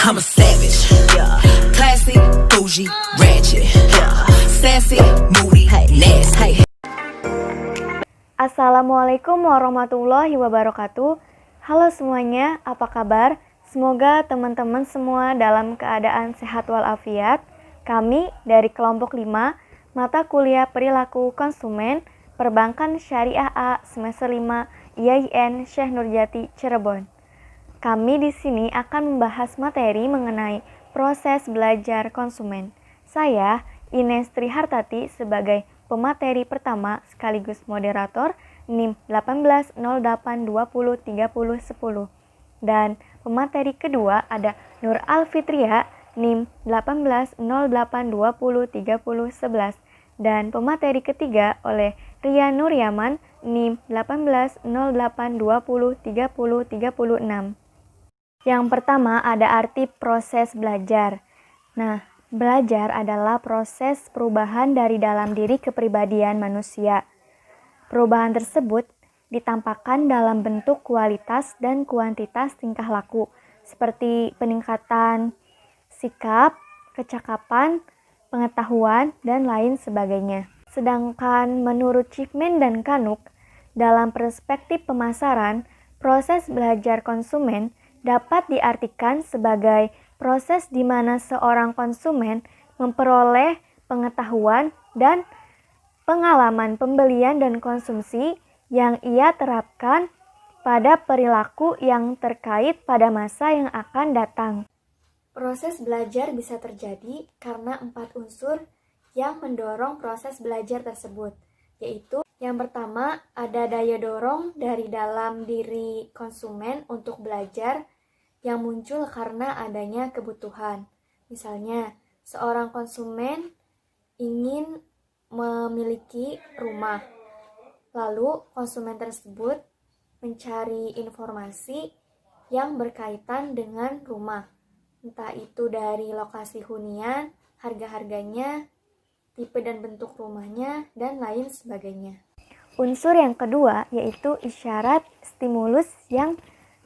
I'm a savage, yeah. Classy, bougie, ratchet, yeah. Sassy, moody, nasty. Assalamualaikum warahmatullahi wabarakatuh. Halo semuanya, apa kabar? Semoga teman-teman semua dalam keadaan sehat walafiat. Kami dari kelompok 5, mata kuliah perilaku konsumen, Perbankan Syariah A semester 5 IAIN Syekh Nurjati Cirebon. Kami di sini akan membahas materi mengenai proses belajar konsumen. Saya, Ines Trihartati, sebagai pemateri pertama sekaligus moderator NIM 1808203010. Dan pemateri kedua ada Nur Alfitria NIM 1808203011. Dan pemateri ketiga oleh Ria Nuryaman NIM 1808203036. Yang pertama ada arti proses belajar. Nah, belajar adalah proses perubahan dari dalam diri kepribadian manusia. Perubahan tersebut ditampakkan dalam bentuk kualitas dan kuantitas tingkah laku, seperti peningkatan sikap, kecakapan, pengetahuan, dan lain sebagainya. Sedangkan menurut Chipman dan Kanuk, dalam perspektif pemasaran, proses belajar konsumen dapat diartikan sebagai proses di mana seorang konsumen memperoleh pengetahuan dan pengalaman pembelian dan konsumsi yang ia terapkan pada perilaku yang terkait pada masa yang akan datang. Proses belajar bisa terjadi karena 4 unsur yang mendorong proses belajar tersebut, yaitu yang pertama ada daya dorong dari dalam diri konsumen untuk belajar yang muncul karena adanya kebutuhan. Misalnya, seorang konsumen ingin memiliki rumah. Lalu, konsumen tersebut mencari informasi yang berkaitan dengan rumah. Entah itu dari lokasi hunian, harga-harganya, tipe dan bentuk rumahnya, dan lain sebagainya. Unsur yang kedua yaitu isyarat stimulus yang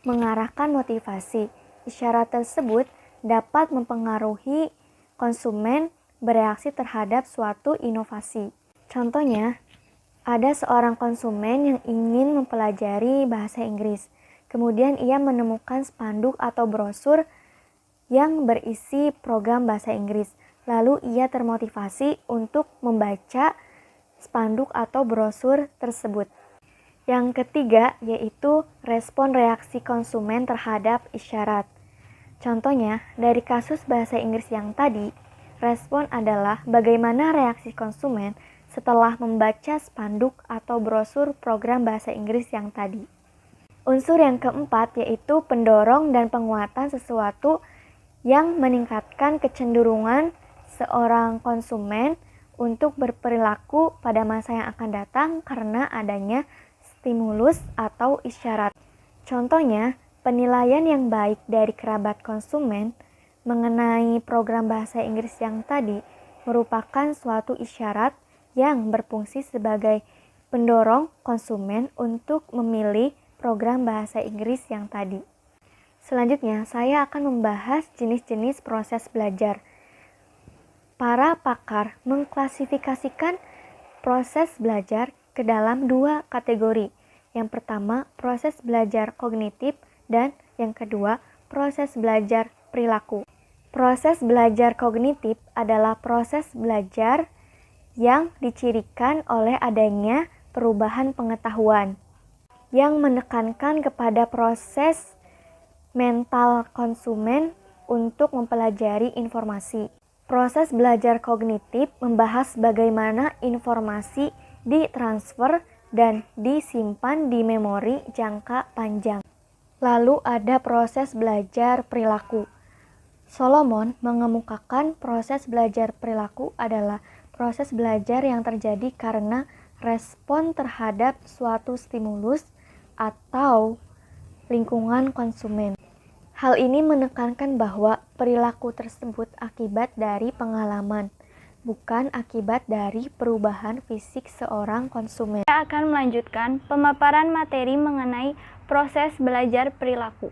mengarahkan motivasi. Isyarat tersebut dapat mempengaruhi konsumen bereaksi terhadap suatu inovasi. Contohnya, ada seorang konsumen yang ingin mempelajari bahasa Inggris. Kemudian ia menemukan spanduk atau brosur yang berisi program bahasa Inggris. Lalu ia termotivasi untuk membaca spanduk atau brosur tersebut. Yang ketiga yaitu respon reaksi konsumen terhadap isyarat. Contohnya, dari kasus bahasa Inggris yang tadi, respon adalah bagaimana reaksi konsumen setelah membaca spanduk atau brosur program bahasa Inggris yang tadi. Unsur yang keempat yaitu pendorong dan penguatan sesuatu yang meningkatkan kecenderungan seorang konsumen untuk berperilaku pada masa yang akan datang karena adanya stimulus atau isyarat. Contohnya, penilaian yang baik dari kerabat konsumen mengenai program bahasa Inggris yang tadi merupakan suatu isyarat yang berfungsi sebagai pendorong konsumen untuk memilih program bahasa Inggris yang tadi. Selanjutnya, saya akan membahas jenis-jenis proses belajar. Para pakar mengklasifikasikan proses belajar ke dalam 2 kategori. Yang pertama, proses belajar kognitif dan yang kedua, proses belajar perilaku. Proses belajar kognitif adalah proses belajar yang dicirikan oleh adanya perubahan pengetahuan yang menekankan kepada proses mental konsumen untuk mempelajari informasi. Proses belajar kognitif membahas bagaimana informasi ditransfer dan disimpan di memori jangka panjang. Lalu ada proses belajar perilaku. Solomon mengemukakan proses belajar perilaku adalah proses belajar yang terjadi karena respon terhadap suatu stimulus atau lingkungan konsumen. Hal ini menekankan bahwa perilaku tersebut akibat dari pengalaman, bukan akibat dari perubahan fisik seorang konsumen. Saya akan melanjutkan pemaparan materi mengenai proses belajar perilaku.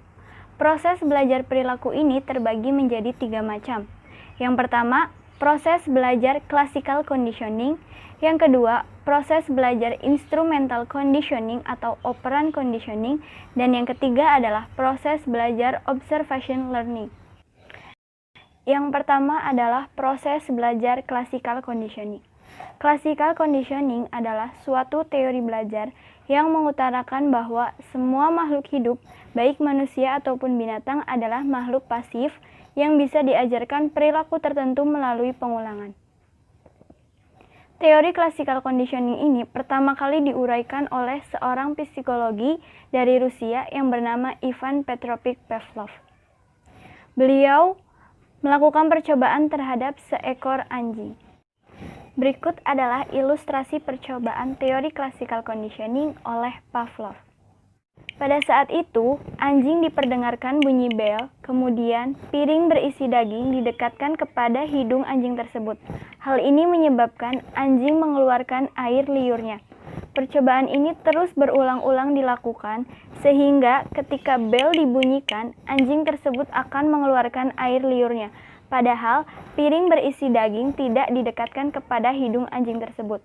Proses belajar perilaku ini terbagi menjadi 3 macam. Yang pertama, proses belajar classical conditioning. Yang kedua, proses belajar instrumental conditioning atau operant conditioning. Dan yang ketiga adalah proses belajar observation learning. Yang pertama adalah proses belajar classical conditioning. Classical conditioning adalah suatu teori belajar yang mengutarakan bahwa semua makhluk hidup, baik manusia ataupun binatang, adalah makhluk pasif yang bisa diajarkan perilaku tertentu melalui pengulangan. Teori classical conditioning ini pertama kali diuraikan oleh seorang psikologi dari Rusia yang bernama Ivan Petrovich Pavlov. Beliau melakukan percobaan terhadap seekor anjing. Berikut adalah ilustrasi percobaan teori classical conditioning oleh Pavlov. Pada saat itu, anjing diperdengarkan bunyi bel, kemudian piring berisi daging didekatkan kepada hidung anjing tersebut. Hal ini menyebabkan anjing mengeluarkan air liurnya. Percobaan ini terus berulang-ulang dilakukan, sehingga ketika bel dibunyikan, anjing tersebut akan mengeluarkan air liurnya. Padahal, piring berisi daging tidak didekatkan kepada hidung anjing tersebut.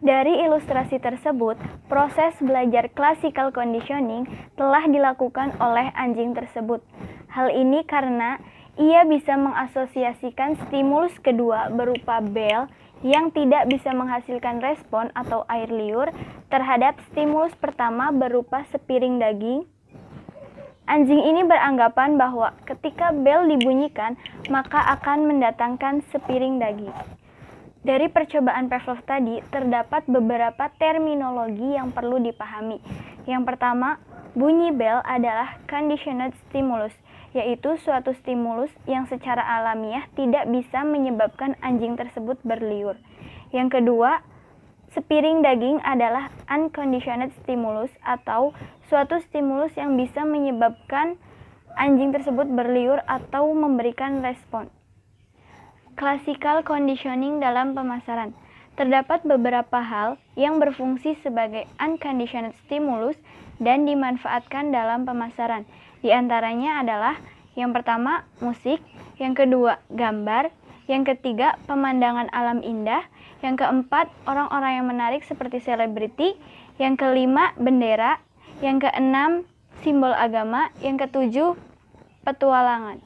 Dari ilustrasi tersebut, proses belajar classical conditioning telah dilakukan oleh anjing tersebut. Hal ini karena ia bisa mengasosiasikan stimulus kedua berupa bel yang tidak bisa menghasilkan respon atau air liur terhadap stimulus pertama berupa sepiring daging. Anjing ini beranggapan bahwa ketika bel dibunyikan, maka akan mendatangkan sepiring daging. Dari percobaan Pavlov tadi, terdapat beberapa terminologi yang perlu dipahami. Yang pertama, bunyi bel adalah conditioned stimulus, yaitu suatu stimulus yang secara alamiah tidak bisa menyebabkan anjing tersebut berliur. Yang kedua, sepiring daging adalah unconditioned stimulus atau suatu stimulus yang bisa menyebabkan anjing tersebut berliur atau memberikan respon. Classical conditioning dalam pemasaran. Terdapat beberapa hal yang berfungsi sebagai unconditioned stimulus dan dimanfaatkan dalam pemasaran. Di antaranya adalah yang pertama, musik, yang kedua, gambar, yang ketiga, pemandangan alam indah, yang keempat, orang-orang yang menarik seperti selebriti, yang kelima, bendera, yang keenam, simbol agama, yang ketujuh, petualangan.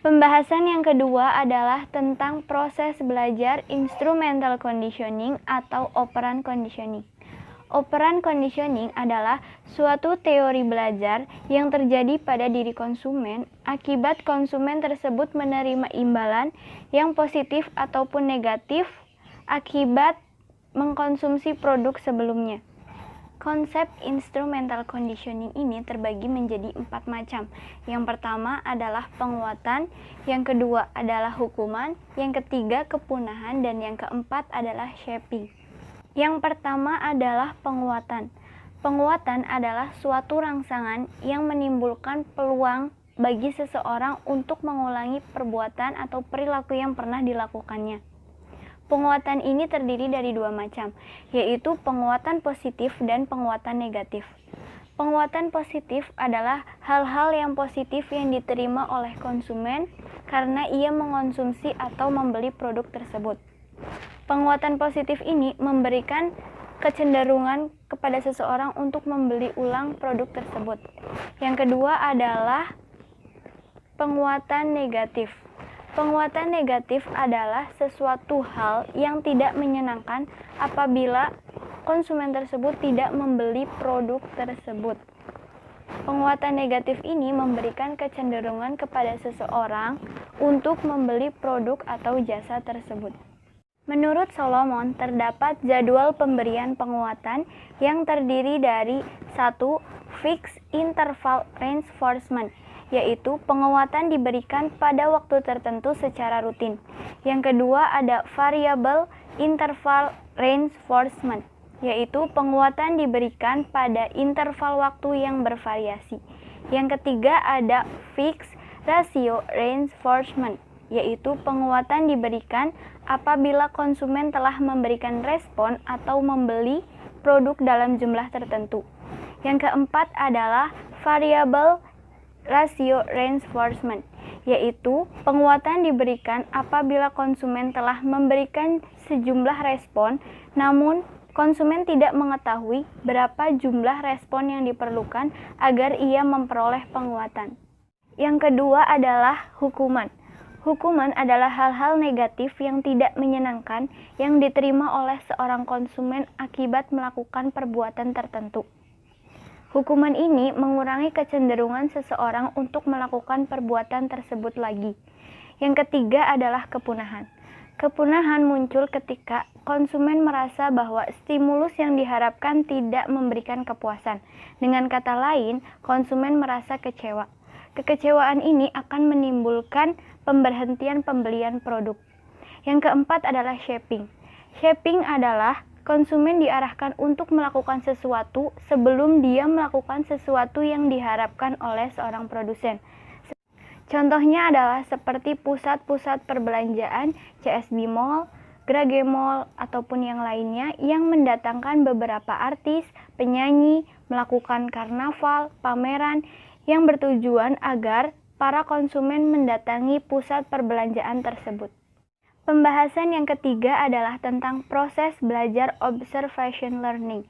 Pembahasan yang kedua adalah tentang proses belajar instrumental conditioning atau operant conditioning. Operant conditioning adalah suatu teori belajar yang terjadi pada diri konsumen akibat konsumen tersebut menerima imbalan yang positif ataupun negatif akibat mengkonsumsi produk sebelumnya. Konsep instrumental conditioning ini terbagi menjadi 4 macam. Yang pertama adalah penguatan, yang kedua adalah hukuman, yang ketiga kepunahan, dan yang keempat adalah shaping. Yang pertama adalah penguatan. Penguatan adalah suatu rangsangan yang menimbulkan peluang bagi seseorang untuk mengulangi perbuatan atau perilaku yang pernah dilakukannya. Penguatan ini terdiri dari 2 macam, yaitu penguatan positif dan penguatan negatif. Penguatan positif adalah hal-hal yang positif yang diterima oleh konsumen karena ia mengonsumsi atau membeli produk tersebut. Penguatan positif ini memberikan kecenderungan kepada seseorang untuk membeli ulang produk tersebut. Yang kedua adalah penguatan negatif. Penguatan negatif adalah sesuatu hal yang tidak menyenangkan apabila konsumen tersebut tidak membeli produk tersebut. Penguatan negatif ini memberikan kecenderungan kepada seseorang untuk membeli produk atau jasa tersebut. Menurut Solomon, terdapat jadwal pemberian penguatan yang terdiri dari 1. Fixed interval reinforcement, yaitu penguatan diberikan pada waktu tertentu secara rutin. Yang kedua ada variable interval reinforcement, yaitu penguatan diberikan pada interval waktu yang bervariasi. Yang ketiga ada fixed ratio reinforcement, yaitu penguatan diberikan apabila konsumen telah memberikan respon atau membeli produk dalam jumlah tertentu. Yang keempat adalah variable rasio reinforcement, yaitu penguatan diberikan apabila konsumen telah memberikan sejumlah respon, namun konsumen tidak mengetahui berapa jumlah respon yang diperlukan agar ia memperoleh penguatan. Yang kedua adalah hukuman. Hukuman adalah hal-hal negatif yang tidak menyenangkan yang diterima oleh seorang konsumen akibat melakukan perbuatan tertentu. Hukuman ini mengurangi kecenderungan seseorang untuk melakukan perbuatan tersebut lagi. Yang ketiga adalah kepunahan. Kepunahan muncul ketika konsumen merasa bahwa stimulus yang diharapkan tidak memberikan kepuasan. Dengan kata lain, konsumen merasa kecewa. Kekecewaan ini akan menimbulkan pemberhentian pembelian produk. Yang keempat adalah shaping. Shaping adalah konsumen diarahkan untuk melakukan sesuatu sebelum dia melakukan sesuatu yang diharapkan oleh seorang produsen. Contohnya adalah seperti pusat-pusat perbelanjaan, CSB Mall, Grage Mall, ataupun yang lainnya yang mendatangkan beberapa artis, penyanyi, melakukan karnaval, pameran, yang bertujuan agar para konsumen mendatangi pusat perbelanjaan tersebut. Pembahasan yang ketiga adalah tentang proses belajar observation learning.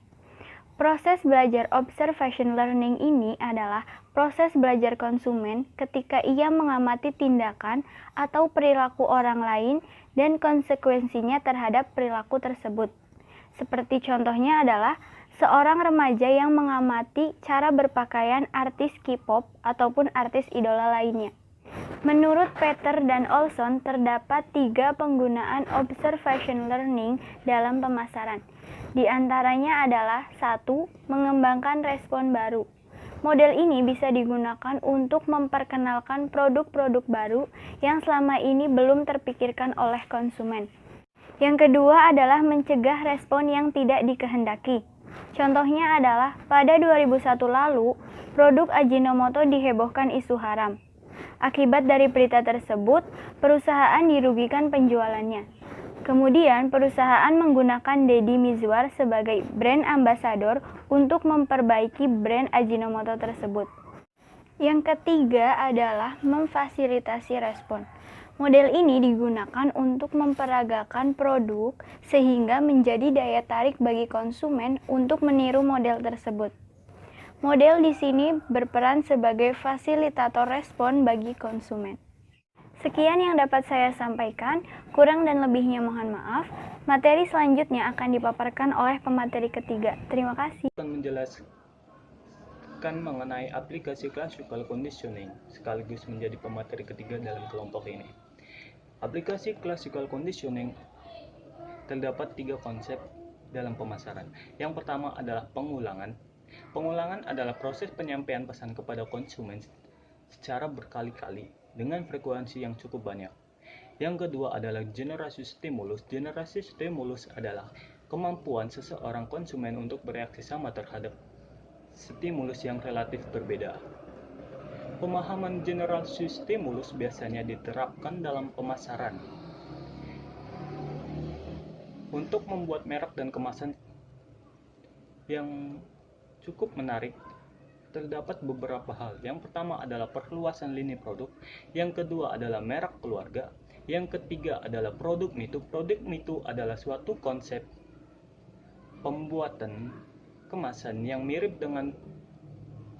Proses belajar observation learning ini adalah proses belajar konsumen ketika ia mengamati tindakan atau perilaku orang lain dan konsekuensinya terhadap perilaku tersebut. Seperti contohnya adalah seorang remaja yang mengamati cara berpakaian artis K-pop ataupun artis idola lainnya. Menurut Peter dan Olson, terdapat 3 penggunaan observation learning dalam pemasaran. Di antaranya adalah 1. Mengembangkan respon baru. Model ini bisa digunakan untuk memperkenalkan produk-produk baru yang selama ini belum terpikirkan oleh konsumen. Yang kedua adalah mencegah respon yang tidak dikehendaki. Contohnya adalah pada 2001 lalu, produk Ajinomoto dihebohkan isu haram. Akibat dari berita tersebut, perusahaan dirugikan penjualannya. Kemudian, perusahaan menggunakan Deddy Mizwar sebagai brand ambassador untuk memperbaiki brand Ajinomoto tersebut. Yang ketiga adalah memfasilitasi respon. Model ini digunakan untuk memperagakan produk sehingga menjadi daya tarik bagi konsumen untuk meniru model tersebut. Model di sini berperan sebagai fasilitator respon bagi konsumen. Sekian yang dapat saya sampaikan, kurang dan lebihnya mohon maaf. Materi selanjutnya akan dipaparkan oleh pemateri ketiga. Terima kasih. Akan menjelaskan mengenai aplikasi classical conditioning, sekaligus menjadi pemateri ketiga dalam kelompok ini. Aplikasi classical conditioning terdapat 3 konsep dalam pemasaran. Yang pertama adalah pengulangan. Pengulangan adalah proses penyampaian pesan kepada konsumen secara berkali-kali dengan frekuensi yang cukup banyak. Yang kedua adalah generasi stimulus. Generasi stimulus adalah kemampuan seseorang konsumen untuk bereaksi sama terhadap stimulus yang relatif berbeda. Pemahaman generasi stimulus biasanya diterapkan dalam pemasaran untuk membuat merek dan kemasan yang cukup menarik. Terdapat beberapa hal. Yang pertama adalah perluasan lini produk, yang kedua adalah merek keluarga, yang ketiga adalah produk me too. Produk me too adalah suatu konsep pembuatan kemasan yang mirip dengan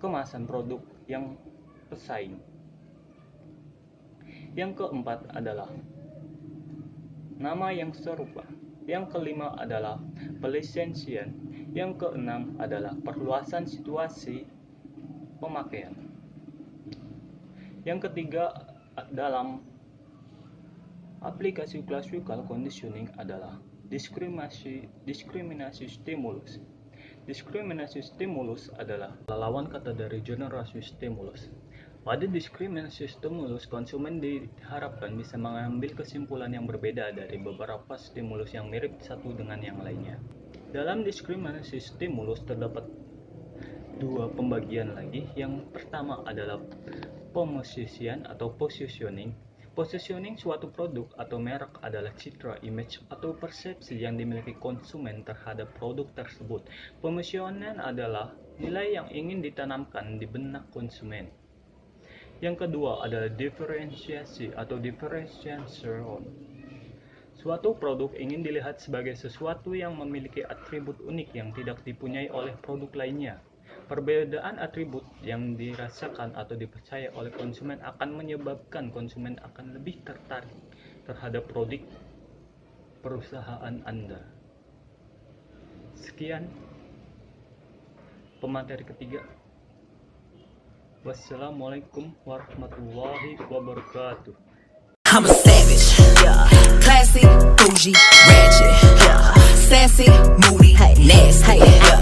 kemasan produk yang pesaing. Yang keempat adalah nama yang serupa. Yang kelima adalah pelisensian. Yang keenam adalah perluasan situasi pemakaian. Yang ketiga dalam aplikasi classical conditioning adalah diskriminasi stimulus. Diskriminasi stimulus adalah lawan kata dari generasi stimulus. Pada diskriminasi stimulus, konsumen diharapkan bisa mengambil kesimpulan yang berbeda dari beberapa stimulus yang mirip satu dengan yang lainnya. Dalam diskriminasi stimulus terdapat 2 pembagian lagi. Yang pertama adalah pemosisian atau positioning. Positioning suatu produk atau merek adalah citra, image, atau persepsi yang dimiliki konsumen terhadap produk tersebut. Positioning adalah nilai yang ingin ditanamkan di benak konsumen. Yang kedua adalah diferensiasi atau differentiation. Suatu produk ingin dilihat sebagai sesuatu yang memiliki atribut unik yang tidak dipunyai oleh produk lainnya. Perbedaan atribut yang dirasakan atau dipercaya oleh konsumen akan menyebabkan konsumen akan lebih tertarik terhadap produk perusahaan Anda. Sekian pemateri ketiga. Wassalamualaikum warahmatullahi wabarakatuh. I'm a savage, yeah. Classy, bougie, ratchet, yeah. Sassy, moody, nasty, yeah.